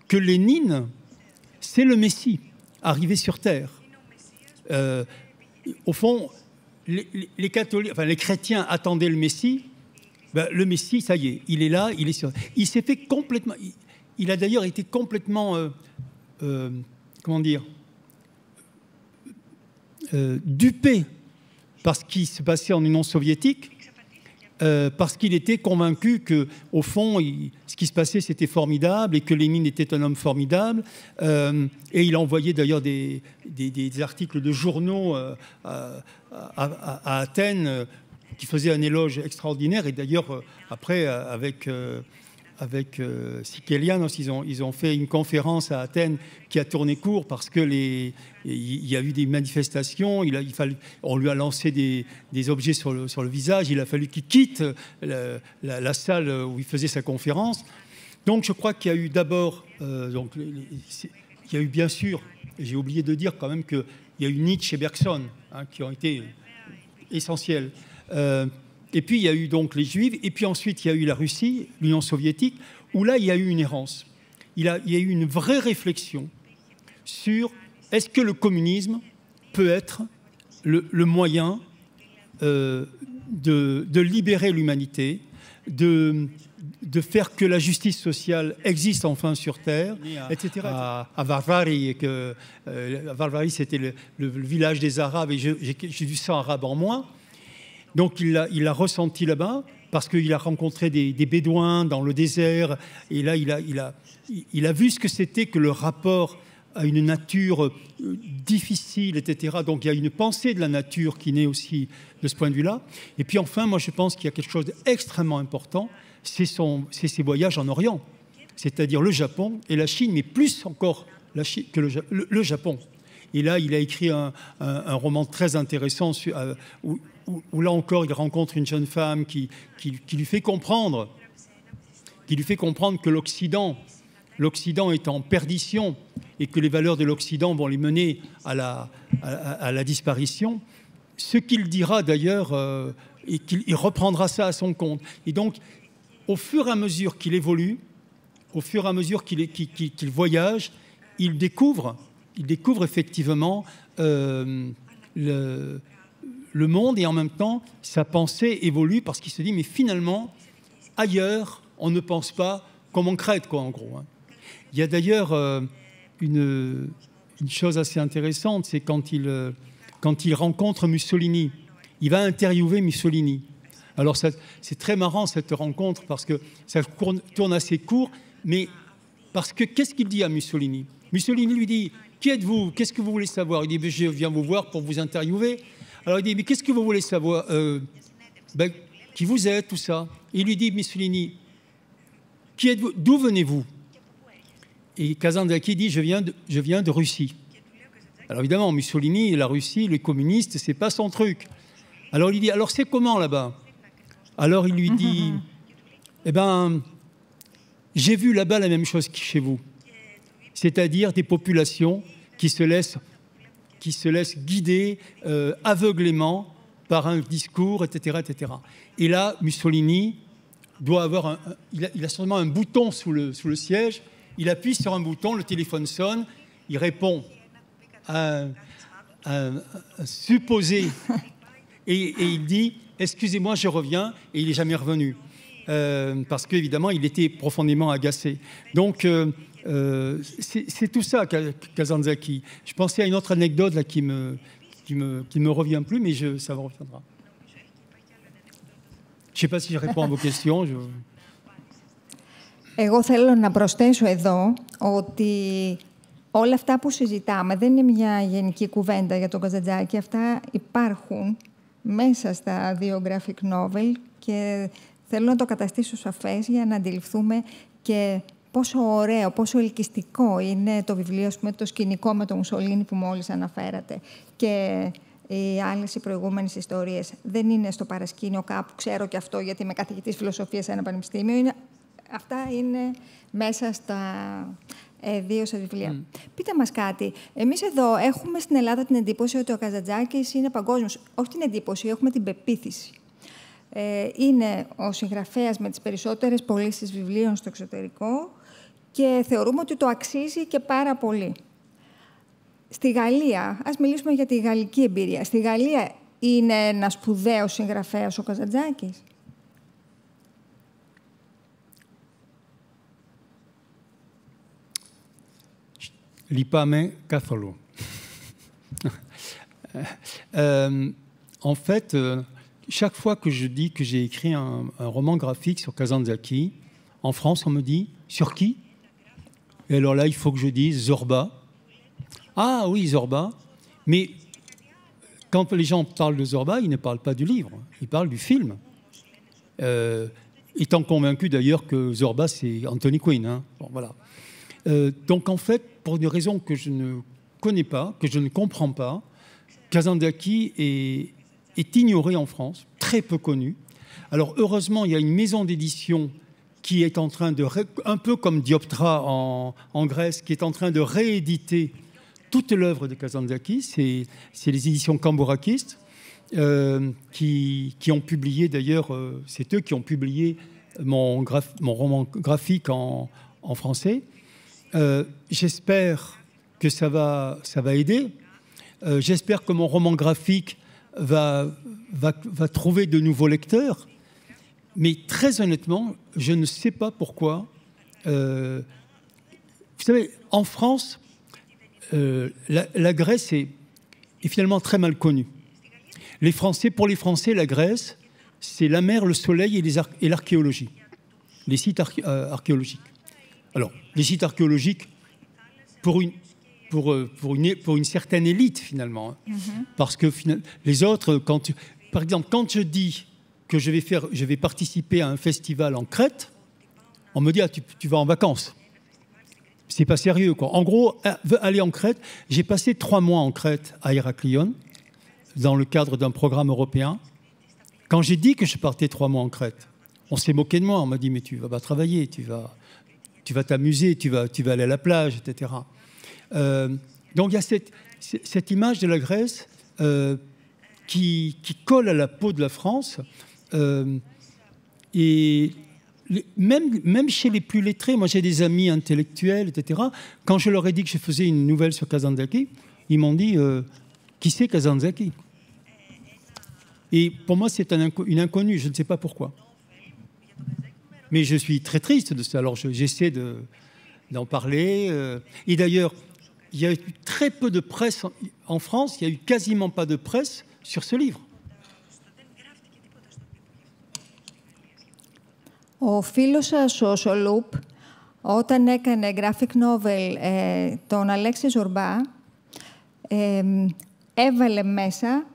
[SPEAKER 2] que Lénine, c'est le Messie arrivé sur Terre. Au fond, les catholiques, enfin, les chrétiens attendaient le Messie. Ben, le Messie, ça y est, il est là, il est sur. Il s'est fait complètement. Il a d'ailleurs été complètement, comment dire, dupé par ce qui se passait en Union soviétique. Parce qu'il était convaincu que, au fond, ce qui se passait, c'était formidable et que Lénine était un homme formidable. Et il envoyait d'ailleurs des articles de journaux à Athènes qui faisaient un éloge extraordinaire. Et d'ailleurs, après, avec Sikelianos, ils ont fait une conférence à Athènes qui a tourné court parce que il y a eu des manifestations, on lui a lancé des objets sur le visage, il a fallu qu'il quitte la salle où il faisait sa conférence. Donc je crois qu'il y a eu d'abord, il y a eu bien sûr, j'ai oublié de dire quand même qu'il y a eu Nietzsche et Bergson qui ont été essentiels. Et puis, il y a eu donc les Juifs, et puis ensuite, il y a eu la Russie, l'Union soviétique, où là, il y a eu une errance. Il y a eu une vraie réflexion sur est-ce que le communisme peut être le moyen de libérer l'humanité, de faire que la justice sociale existe enfin sur Terre, etc. À Varvari, Varvari, c'était le village des Arabes, et j'ai du sang arabe en moi. Donc il l'a ressenti là-bas, parce qu'il a rencontré des Bédouins dans le désert, et là il a vu ce que c'était que le rapport à une nature difficile, etc. Donc il y a une pensée de la nature qui naît aussi de ce point de vue-là. Et puis enfin, moi je pense qu'il y a quelque chose d'extrêmement important, c'est ses voyages en Orient, c'est-à-dire le Japon et la Chine, mais plus encore la Chine que le Japon. Et là, il a écrit un roman très intéressant où là encore, il rencontre une jeune femme qui lui fait comprendre que l'Occident est en perdition et que les valeurs de l'Occident vont les mener à la disparition. Ce qu'il dira d'ailleurs, et qu'il reprendra ça à son compte. Et donc, au fur et à mesure qu'il évolue, au fur et à mesure qu'il voyage, il découvre effectivement le monde, et en même temps, sa pensée évolue parce qu'il se dit, mais finalement, ailleurs, on ne pense pas comme on crête, quoi, en gros. Il y a d'ailleurs une chose assez intéressante, c'est quand il rencontre Mussolini, il va interviewer Mussolini. Alors, c'est très marrant, cette rencontre, parce que ça tourne assez court, mais parce que qu'est-ce qu'il dit à Mussolini? Mussolini lui dit, qui êtes-vous? Qu'est-ce que vous voulez savoir? Il dit, je viens vous voir pour vous interviewer. Alors il dit, mais qu'est-ce que vous voulez savoir? ben, qui vous êtes, tout ça. Il lui dit, Mussolini, qui êtes-vous? D'où venez-vous? Et Kazantzakis dit, je viens de Russie. Alors évidemment, Mussolini, la Russie, les communistes, c'est pas son truc. Alors il lui dit, alors c'est comment là-bas? Alors il lui dit, eh ben, j'ai vu là-bas la même chose que chez vous. C'est-à-dire des populations qui se laissent guider aveuglément par un discours, etc., etc. Et là, Mussolini doit avoir il a sûrement un bouton sous le siège. Il appuie sur un bouton, le téléphone sonne, il répond à un supposé et il dit « Excusez-moi, je reviens » et il n'est jamais revenu. Parce qu'évidemment, il était profondément agacé. Donc, c'est tout ça, Kazantzakis. Je pensais à une autre anecdote là, qui me revient plus, mais ça me reviendra. Je ne sais pas si je réponds à vos questions.
[SPEAKER 1] Εγώ θέλω να προσθέσω εδώ ότι όλα αυτά που συζητάμε δεν είναι μια γενική κουβέντα για τον Καζαντζάκη. Αυτά υπάρχουν μέσα στα δύο graphic novel και θέλω να το καταστήσω σαφές για να αντιληφθούμε και πόσο ωραίο, πόσο ελκυστικό είναι το βιβλίο, ας πούμε, το σκηνικό με τον Μουσολίνι που μόλις αναφέρατε. Και οι άλλες οι προηγούμενες ιστορίες δεν είναι στο παρασκήνιο κάπου, ξέρω και αυτό γιατί είμαι καθηγητής φιλοσοφίας σε ένα πανεπιστήμιο. Αυτά είναι μέσα στα δύο σας βιβλία. Πείτε μας κάτι. Εμείς εδώ έχουμε στην Ελλάδα την εντύπωση ότι ο Καζαντζάκης είναι παγκόσμιος. Όχι την εντύπωση, έχουμε την πεποίθηση. Είναι ο συγγραφέας με τις περισσότερες πωλήσεις βιβλίων στο εξωτερικό και θεωρούμε ότι το αξίζει και πάρα πολύ. Στη Γαλλία, ας μιλήσουμε για τη γαλλική εμπειρία. Στη Γαλλία είναι ένας σπουδαίος συγγραφέας ο Καζαντζάκης.
[SPEAKER 2] Λυπάμαι καθόλου. En fait, chaque fois que je dis que j'ai écrit un roman graphique sur Kazantzakis, en France, on me dit « Sur qui ?» Et alors là, il faut que je dise « Zorba ». Ah oui, Zorba. Mais quand les gens parlent de Zorba, ils ne parlent pas du livre, ils parlent du film. Étant convaincu d'ailleurs que Zorba, c'est Anthony Quinn. Hein. Bon, voilà. Donc en fait, pour des raisons que je ne connais pas, que je ne comprends pas, Kazantzakis est ignoré en France, très peu connu. Alors heureusement, il y a une maison d'édition qui est en train de, un peu comme Dioptra en Grèce, qui est en train de rééditer toute l'œuvre de Kazantzakis. C'est les éditions Cambourakis qui ont publié, d'ailleurs, c'est eux qui ont publié mon roman graphique en français. J'espère que ça va aider. J'espère que mon roman graphique va trouver de nouveaux lecteurs. Mais très honnêtement, je ne sais pas pourquoi. Vous savez, en France, la Grèce est finalement très mal connue. Pour les Français, la Grèce, c'est la mer, le soleil et l'archéologie, les sites archéologiques. Alors, les sites archéologiques, pour une certaine élite, finalement. Hein. Parce que les autres, par exemple, quand je dis que je vais participer à un festival en Crète, on me dit « Ah, tu vas en vacances ». C'est pas sérieux, quoi. En gros, aller en Crète, j'ai passé 3 mois en Crète, à Héraklion, dans le cadre d'un programme européen. Quand j'ai dit que je partais 3 mois en Crète, on s'est moqué de moi. On m'a dit « Mais tu vas pas travailler, tu vas t'amuser, tu vas aller à la plage, etc. » Donc il y a cette image de la Grèce qui colle à la peau de la France. Et même chez les plus lettrés, moi j'ai des amis intellectuels, etc. Quand je leur ai dit que je faisais une nouvelle sur Kazantzakis, ils m'ont dit qui c'est Kazantzakis? Et pour moi c'est une inconnue, je ne sais pas pourquoi. Mais je suis très triste de ça, alors j'essaie d'en parler. Et d'ailleurs, il y a eu très peu de presse en France, il n'y a eu quasiment pas de presse sur ce livre.
[SPEAKER 1] Ο φίλος σας, ο Σολούπ, όταν έκανε graphic novel τον Αλέξη Ζορμπά, έβαλε μέσα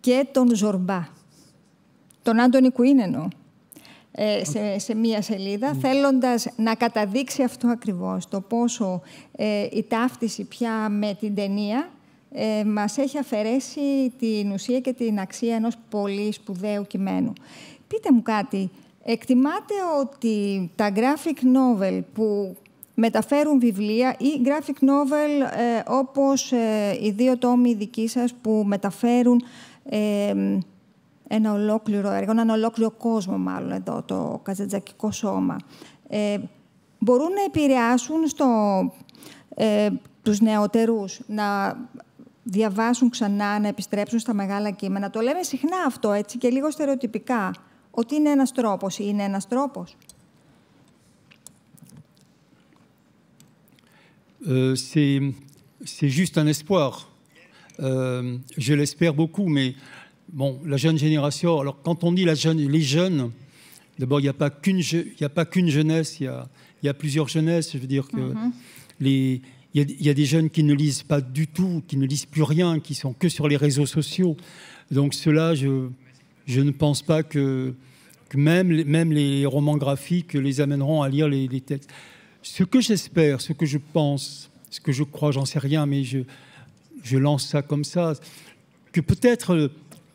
[SPEAKER 1] και τον Ζορμπά. τον Άντονι Κουίν εννοώ, σε μία σελίδα, θέλοντας να καταδείξει αυτό ακριβώς, το πόσο η ταύτιση πια με την ταινία μας έχει αφαιρέσει την ουσία και την αξία ενός πολύ σπουδαίου κειμένου. Πείτε μου κάτι, εκτιμάτε ότι τα graphic novel που μεταφέρουν βιβλία ή graphic novel όπως οι δύο τόμοι δικοί σας που μεταφέρουν ένα ολόκληρο έργο, έναν ολόκληρο κόσμο μάλλον εδώ, το καζαντζακικό σώμα, μπορούν να επηρεάσουν τους νεότερους να διαβάσουν ξανά, να επιστρέψουν στα μεγάλα κείμενα? Το λέμε συχνά αυτό, έτσι, και λίγο στερεοτυπικά, ότι είναι ένας τρόπος ή είναι ένας τρόπος.
[SPEAKER 2] C'est juste un espoir. Je l'espère beaucoup, mais bon, la jeune génération, alors quand on dit les jeunes, d'abord, il n'y a pas qu'une jeunesse, il y a plusieurs jeunesses. Je veux dire que il y a des jeunes qui ne lisent pas du tout, qui ne lisent plus rien, qui sont que sur les réseaux sociaux. Donc ceux-là, je ne pense pas que même les romans graphiques les amèneront à lire les textes. Ce que j'espère, ce que je pense, ce que je crois, j'en sais rien, mais je lance ça comme ça, que peut-être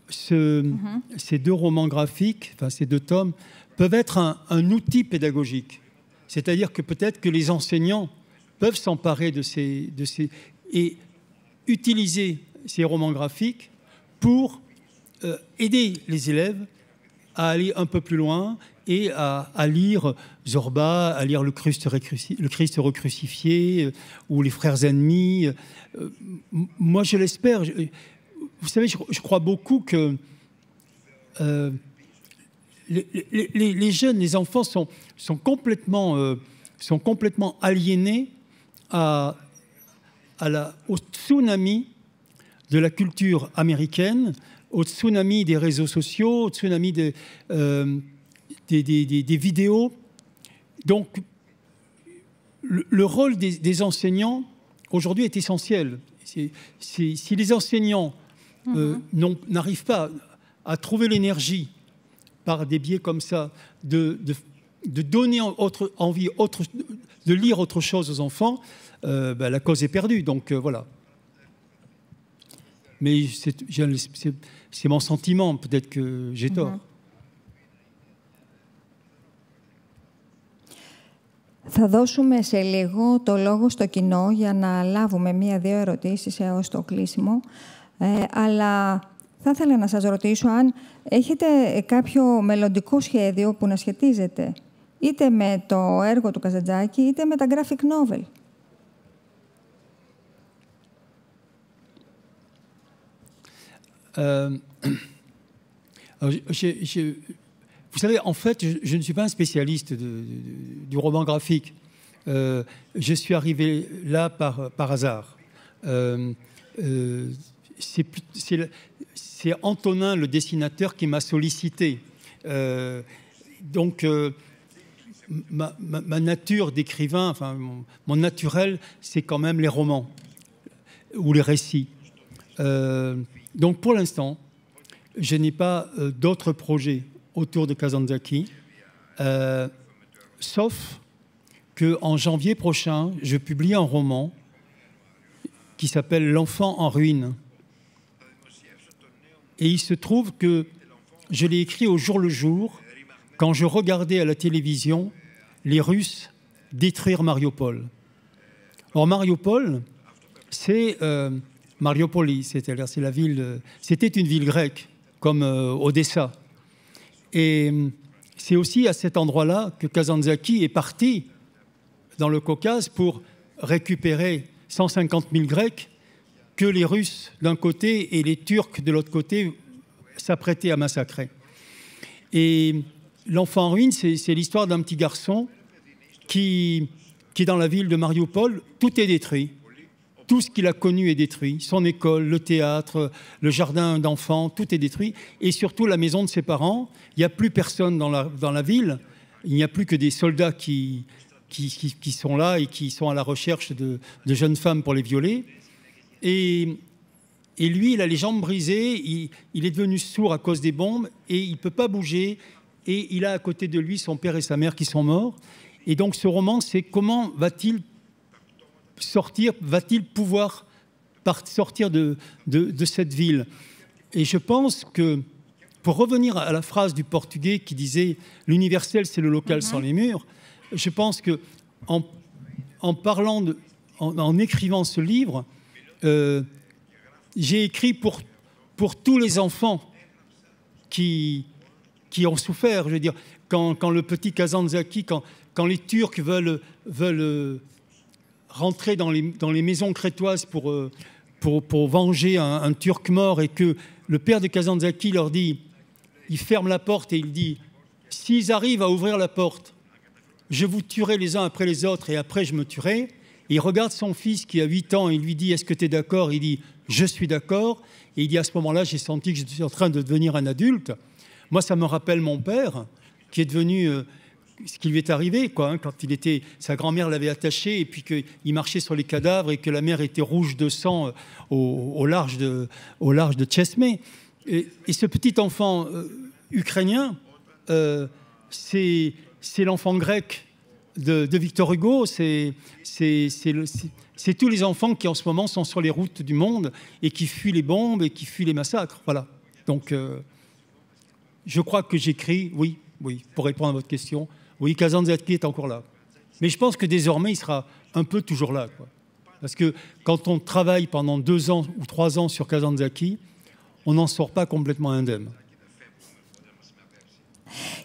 [SPEAKER 2] ces deux romans graphiques, enfin ces deux tomes, peuvent être un outil pédagogique. C'est-à-dire que peut-être que les enseignants peuvent s'emparer de ces et utiliser ces romans graphiques pour aider les élèves à aller un peu plus loin et à lire Zorba, à lire le Christ recrucifié ou les frères ennemis. Moi, je l'espère. Vous savez, je crois beaucoup que les jeunes, les enfants sont complètement aliénés au tsunami de la culture américaine, au tsunami des réseaux sociaux, au tsunami des vidéos. Donc, le rôle des enseignants, aujourd'hui, est essentiel. Si les enseignants n'arrivent pas à trouver l'énergie, par des biais comme ça, de donner envie de lire autre chose aux enfants, la cause est perdue. Donc, voilà. Mais c'est mon sentiment, peut-être que j'ai tort.
[SPEAKER 1] Θα δώσουμε σε λίγο το λόγο στο κοινό για να λάβουμε μία-δύο ερωτήσεις έως το κλείσιμο. Αλλά θα ήθελα να σας ρωτήσω αν έχετε κάποιο μελλοντικό σχέδιο που να σχετίζεται είτε με το έργο του Καζαντζάκη, είτε με τα graphic novel.
[SPEAKER 2] Vous savez, en fait, je ne suis pas un spécialiste du roman graphique. Je suis arrivé là par hasard. C'est Antonin, le dessinateur, qui m'a sollicité. Donc, ma nature d'écrivain, enfin, mon naturel, c'est quand même les romans ou les récits. Donc, pour l'instant, je n'ai pas d'autres projets autour de Kazantzaki, sauf qu'en janvier prochain, je publie un roman qui s'appelle L'enfant en ruine. Et il se trouve que je l'ai écrit au jour le jour, quand je regardais à la télévision les Russes détruire Mariupol. Or, Mariupol, c'est Mariupoli, c'est-à-dire c'est la ville. C'était une ville grecque, comme Odessa. Et c'est aussi à cet endroit-là que Kazantzaki est parti dans le Caucase pour récupérer 150 000 Grecs que les Russes d'un côté et les Turcs de l'autre côté s'apprêtaient à massacrer. Et L'enfant en ruine, c'est l'histoire d'un petit garçon qui est dans la ville de Mariupol, tout est détruit. Tout ce qu'il a connu est détruit. Son école, le théâtre, le jardin d'enfants, tout est détruit. Et surtout la maison de ses parents. Il n'y a plus personne dans la ville. Il n'y a plus que des soldats qui sont là et qui sont à la recherche de jeunes femmes pour les violer. Et Et lui, il a les jambes brisées, il est devenu sourd à cause des bombes et il ne peut pas bouger. Et il a à côté de lui son père et sa mère qui sont morts. Et donc ce roman, c'est comment va-t-il sortir, va-t-il pouvoir sortir de cette ville? Et je pense que, pour revenir à la phrase du Portugais qui disait « l'universel, c'est le local sans les murs », je pense que en parlant, en écrivant ce livre, j'ai écrit pour tous les enfants qui ont souffert. Je veux dire, quand le petit Kazantzaki, quand les Turcs veulent rentrer dans les maisons crétoises pour venger un Turc mort, et que le père de Kazantzaki leur dit, il ferme la porte et il dit « S'ils arrivent à ouvrir la porte, je vous tuerai les uns après les autres et après je me tuerai ». Et il regarde son fils qui a 8 ans et il lui dit « Est-ce que tu es d'accord ?» Il dit « Je suis d'accord ». Et il dit « À ce moment-là, j'ai senti que je suis en train de devenir un adulte ». Moi, ça me rappelle mon père, qui est devenu ce qui lui est arrivé, quoi, hein, quand sa grand-mère l'avait attaché et puis qu'il marchait sur les cadavres et que la mer était rouge de sang au large de Tchesmé. Et ce petit enfant ukrainien, c'est l'enfant grec de Victor Hugo. C'est tous les enfants qui, en ce moment, sont sur les routes du monde et qui fuient les bombes et qui fuient les massacres. Voilà. Donc, je crois que j'écris, oui, pour répondre à votre question, oui, Kazantzaki est encore là. Mais je pense que désormais, il sera un peu toujours là, quoi. Parce que quand on travaille pendant 2 ans ou 3 ans sur Kazantzaki, on n'en sort pas complètement indemne.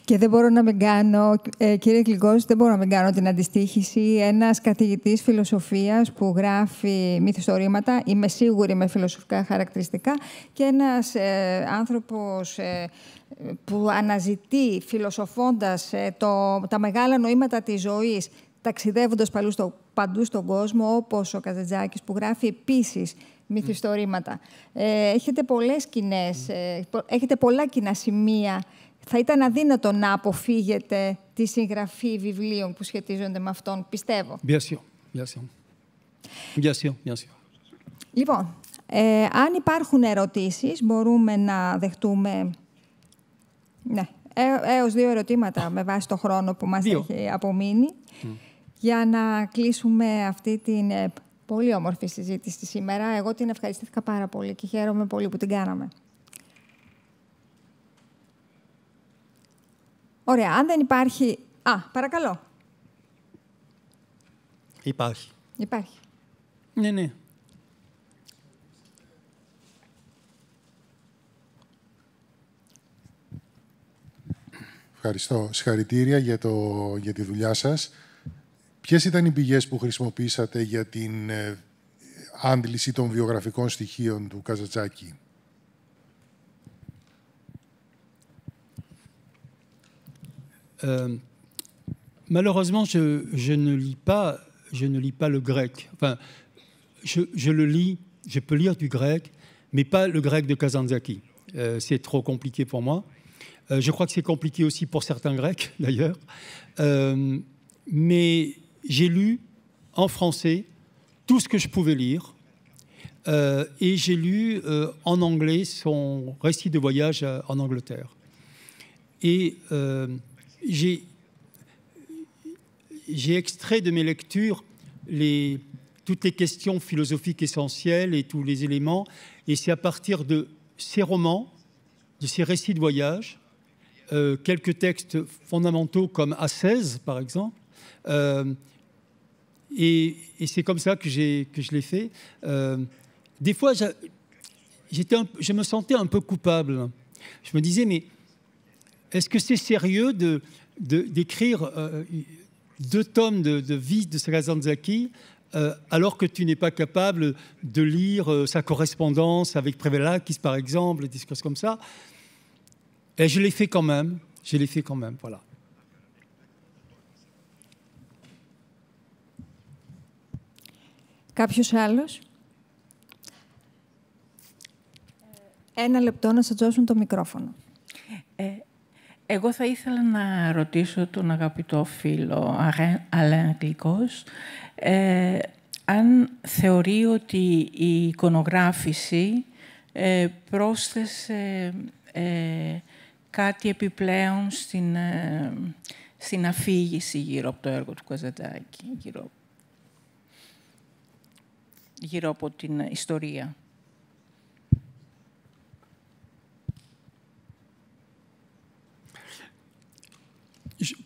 [SPEAKER 1] Και δεν μπορώ να μην κάνω, κύριε Γλυκός, δεν μπορώ να μην κάνω την αντιστοίχηση. Ένας καθηγητής φιλοσοφίας που γράφει μυθιστορήματα, είμαι σίγουρη με φιλοσοφικά χαρακτηριστικά, και ένας άνθρωπος που αναζητεί, φιλοσοφώντας τα μεγάλα νοήματα της ζωής, ταξιδεύοντας παντού στον κόσμο, όπως ο Καζαντζάκης, που γράφει επίσης μυθιστορήματα. Έχετε πολλές κοινές, έχετε πολλά κοινά σημεία. Θα ήταν αδύνατο να αποφύγετε τη συγγραφή βιβλίων που σχετίζονται με αυτόν, πιστεύω.
[SPEAKER 2] Bien sûr, bien sûr. Bien sûr, bien sûr.
[SPEAKER 1] Λοιπόν, αν υπάρχουν ερωτήσεις, μπορούμε να δεχτούμε έως 2 ερωτήματα με βάση το χρόνο που μας έχει απομείνει, για να κλείσουμε αυτή την πολύ όμορφη συζήτηση σήμερα. Εγώ την ευχαριστήθηκα πάρα πολύ και χαίρομαι πολύ που την κάναμε. Ωραία, αν δεν υπάρχει... παρακαλώ.
[SPEAKER 2] Υπάρχει.
[SPEAKER 1] Υπάρχει.
[SPEAKER 2] Ναι.
[SPEAKER 3] Ευχαριστώ. Συγχαρητήρια για τη δουλειά σας. Ποιες ήταν οι πηγές που χρησιμοποίησατε για την άντληση των βιογραφικών στοιχείων του Καζαντζάκη?
[SPEAKER 2] Malheureusement, je ne lis pas le grec. Enfin, je le lis, je peux lire du grec, mais pas le grec de Kazantzaki. C'est trop compliqué pour moi. Je crois que c'est compliqué aussi pour certains Grecs, d'ailleurs. Mais j'ai lu en français tout ce que je pouvais lire. Et j'ai lu en anglais son récit de voyage en Angleterre. Et j'ai extrait de mes lectures toutes les questions philosophiques essentielles et tous les éléments. Et c'est à partir de ces romans, de ces récits de voyage, quelques textes fondamentaux comme Assez, par exemple. Et c'est comme ça que je l'ai fait. Des fois, je me sentais un peu coupable. Je me disais, mais est-ce que c'est sérieux d'écrire 2 tomes de vie de Kazantzaki alors que tu n'es pas capable de lire sa correspondance avec Prevélakis, par exemple, des choses comme ça? Et je l'ai fait quand même. Voilà.
[SPEAKER 1] Κάποιος άλλος? 1 λεπτό να σας δώσουν το μικρόφωνο.
[SPEAKER 4] Εγώ θα ήθελα να ρωτήσω τον αγαπητό φίλο Αλέν Γλυκός αν θεωρεί ότι η εικονογράφηση πρόσθεσε κάτι επιπλέον στην αφήγηση γύρω από το έργο του Καζαντζάκη, γύρω από την ιστορία.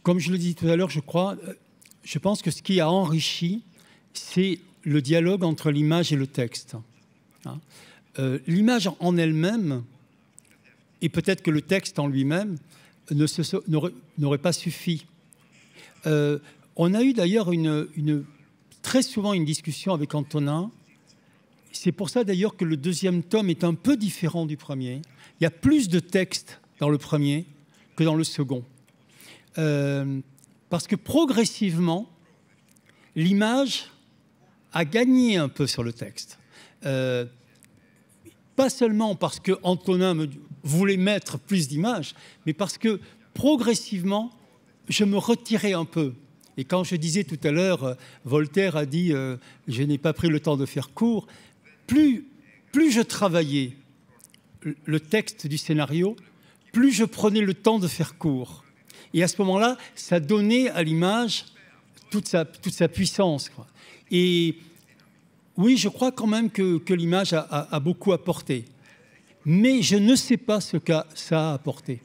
[SPEAKER 2] Comme je le disais tout à l'heure, je pense que ce qui a enrichi, c'est le dialogue entre l'image et le texte. L'image en elle-même, et peut-être que le texte en lui-même, n'aurait pas suffi. On a eu d'ailleurs très souvent une discussion avec Antonin. C'est pour ça d'ailleurs que le deuxième tome est un peu différent du premier. Il y a plus de texte dans le premier que dans le second. Parce que progressivement, l'image a gagné un peu sur le texte. Pas seulement parce que Antonin voulait mettre plus d'images, mais parce que progressivement, je me retirais un peu. Et quand je disais tout à l'heure, Voltaire a dit « je n'ai pas pris le temps de faire court », plus je travaillais le texte du scénario, plus je prenais le temps de faire court. Et à ce moment-là, ça donnait à l'image toute sa puissance, quoi. Et oui, je crois quand même que l'image a beaucoup apporté. Mais je ne sais pas ce que ça a apporté.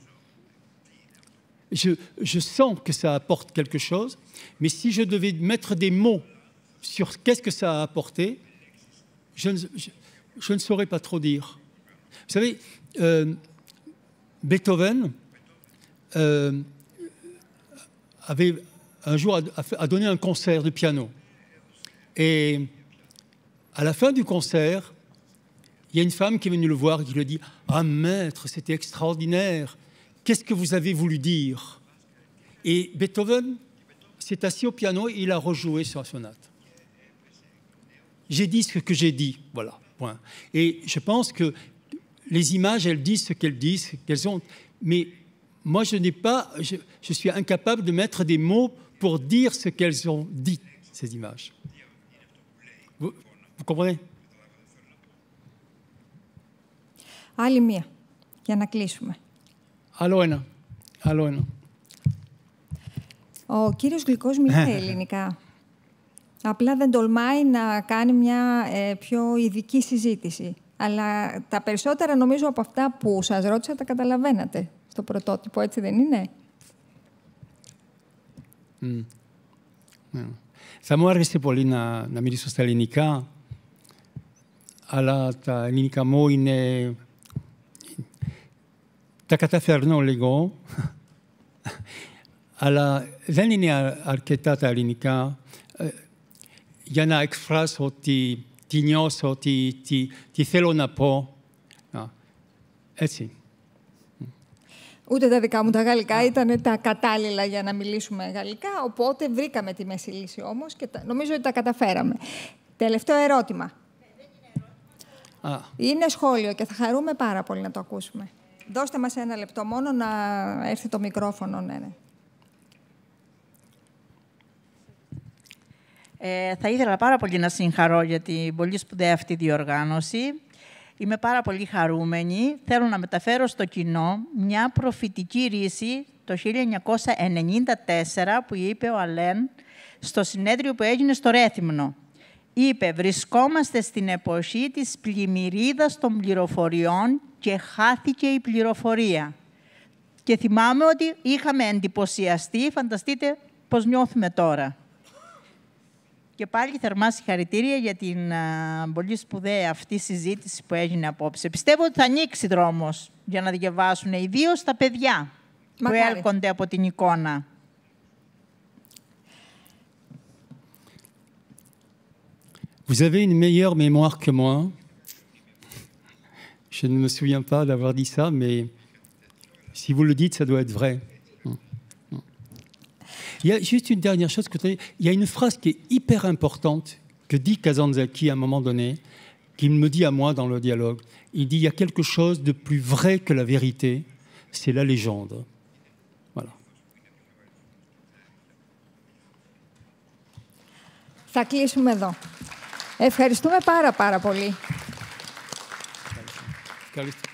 [SPEAKER 2] Je sens que ça apporte quelque chose, mais si je devais mettre des mots sur qu'est-ce que ça a apporté, je ne saurais pas trop dire. Vous savez, Beethoven avait un jour a donné un concert de piano. Et à la fin du concert, il y a une femme qui est venue le voir et qui lui a dit « Ah maître, c'était extraordinaire, qu'est-ce que vous avez voulu dire ?» Et Beethoven s'est assis au piano et il a rejoué sur la sonate. J'ai dit ce que j'ai dit, voilà, point. Et je pense que les images, elles disent ce qu'elles disent, qu'elles ont... Mais moi, je suis incapable de mettre des mots pour dire ce qu'elles ont dit, ces images. Vous comprenez?
[SPEAKER 1] Άλλη μία, για να κλείσουμε.
[SPEAKER 2] Άλλο ένα.
[SPEAKER 1] Ο κύριος Γλυκός μιλάει ελληνικά. Απλά δεν τολμάει να κάνει μια πιο ειδική συζήτηση. Αλλά τα περισσότερα, νομίζω, από αυτά που σας ρώτησα, τα καταλαβαίνατε στο πρωτότυπο, έτσι δεν είναι?
[SPEAKER 2] Θα μου άρεσε πολύ να μιλήσω στα ελληνικά, αλλά τα ελληνικά μου είναι... Τα καταφέρνω λίγο, αλλά δεν είναι αρκετά τα ελληνικά για να εκφράσω τι νιώσω, τι θέλω να πω. Έτσι.
[SPEAKER 1] Ούτε τα δικά μου τα γαλλικά ήταν τα κατάλληλα για να μιλήσουμε γαλλικά, οπότε βρήκαμε τη μέση λύση όμως και νομίζω ότι τα καταφέραμε. Τελευταίο ερώτημα. Είναι σχόλιο και θα χαρούμε πάρα πολύ να το ακούσουμε. Δώστε μας ένα λεπτό μόνο να έρθει το μικρόφωνο. Ναι.
[SPEAKER 5] Θα ήθελα πάρα πολύ να συγχαρώ για την πολύ σπουδαία αυτή διοργάνωση. Είμαι πάρα πολύ χαρούμενη. Θέλω να μεταφέρω στο κοινό μια προφητική ρίση το 1994 που είπε ο Αλέν στο συνέδριο που έγινε στο Ρέθυμνο. Είπε «Βρισκόμαστε στην εποχή της πλημμυρίδας των πληροφοριών και χάθηκε η πληροφορία». Και θυμάμαι ότι είχαμε εντυπωσιαστεί, φανταστείτε πώς νιώθουμε τώρα. Και πάλι θερμά συγχαρητήρια για την πολύ σπουδαία αυτή συζήτηση που έγινε απόψε. Πιστεύω ότι θα ανοίξει δρόμος για να διαβάσουν ιδίως τα παιδιά που έρχονται από την εικόνα.
[SPEAKER 2] Vous avez une meilleure mémoire que moi. Je ne me souviens pas d'avoir dit ça, mais si vous le dites, ça doit être vrai. Il y a juste une dernière chose que il y a une phrase qui est hyper importante que dit Kazantzakis à un moment donné, qu'il me dit à moi dans le dialogue. Il dit il y a quelque chose de plus vrai que la vérité, c'est la légende. Voilà.
[SPEAKER 1] Θα κλείσουμε εδώ. Ευχαριστούμε πάρα πολύ.
[SPEAKER 2] Ευχαριστώ.